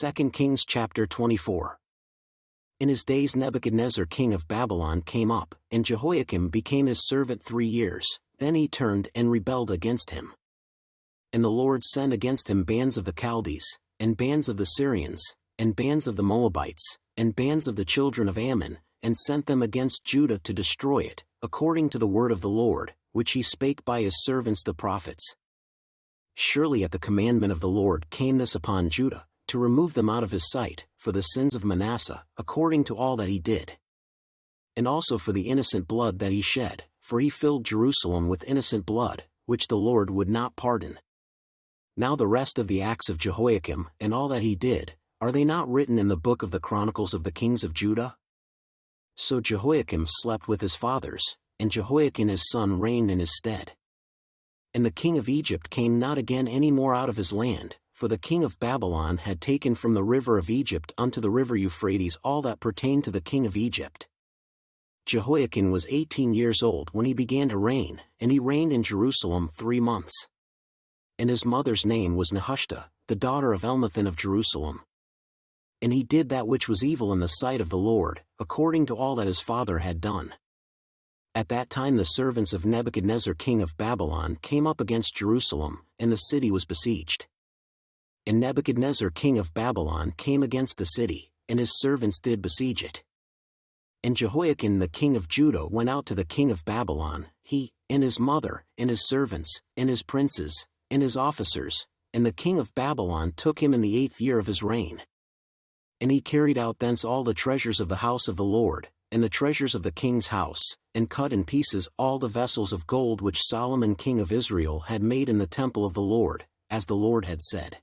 2 Kings chapter 24. In his days Nebuchadnezzar king of Babylon came up, and Jehoiakim became his servant 3 years, then he turned and rebelled against him. And the Lord sent against him bands of the Chaldees, and bands of the Syrians, and bands of the Moabites, and bands of the children of Ammon, and sent them against Judah to destroy it, according to the word of the Lord, which he spake by his servants the prophets. Surely at the commandment of the Lord came this upon Judah, to remove them out of his sight, for the sins of Manasseh, according to all that he did. And also for the innocent blood that he shed, for he filled Jerusalem with innocent blood, which the Lord would not pardon. Now the rest of the acts of Jehoiakim, and all that he did, are they not written in the book of the Chronicles of the kings of Judah? So Jehoiakim slept with his fathers, and Jehoiakim his son reigned in his stead. And the king of Egypt came not again any more out of his land, for the king of Babylon had taken from the river of Egypt unto the river Euphrates all that pertained to the king of Egypt. Jehoiakim was 18 years old when he began to reign, and he reigned in Jerusalem 3 months. And his mother's name was Nehushta, the daughter of Elnathan of Jerusalem. And he did that which was evil in the sight of the Lord, according to all that his father had done. At that time the servants of Nebuchadnezzar king of Babylon came up against Jerusalem, and the city was besieged. And Nebuchadnezzar king of Babylon came against the city, and his servants did besiege it. And Jehoiakim the king of Judah went out to the king of Babylon, he, and his mother, and his servants, and his princes, and his officers, and the king of Babylon took him in the 8th year of his reign. And he carried out thence all the treasures of the house of the Lord, and the treasures of the king's house, and cut in pieces all the vessels of gold which Solomon king of Israel had made in the temple of the Lord, as the Lord had said.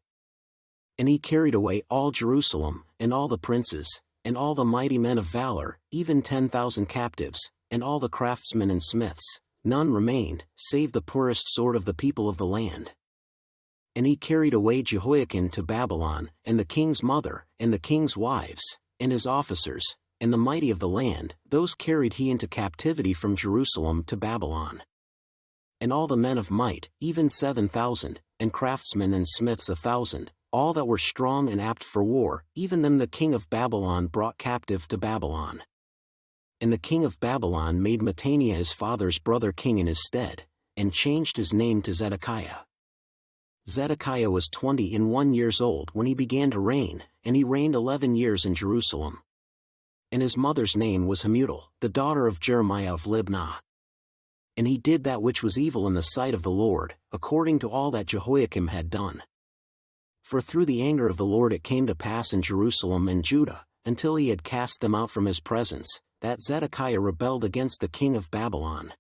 And he carried away all Jerusalem, and all the princes, and all the mighty men of valor, even 10,000 captives, and all the craftsmen and smiths, none remained, save the poorest sort of the people of the land. And he carried away Jehoiakim to Babylon, and the king's mother, and the king's wives, and his officers, and the mighty of the land, those carried he into captivity from Jerusalem to Babylon. And all the men of might, even 7,000, and craftsmen and smiths 1,000, all that were strong and apt for war, even them the king of Babylon brought captive to Babylon. And the king of Babylon made Mattaniah his father's brother king in his stead, and changed his name to Zedekiah. Zedekiah was 21 years old when he began to reign, and he reigned 11 years in Jerusalem. And his mother's name was Hamutal, the daughter of Jeremiah of Libnah. And he did that which was evil in the sight of the Lord, according to all that Jehoiakim had done. For through the anger of the Lord it came to pass in Jerusalem and Judah, until he had cast them out from his presence, that Zedekiah rebelled against the king of Babylon.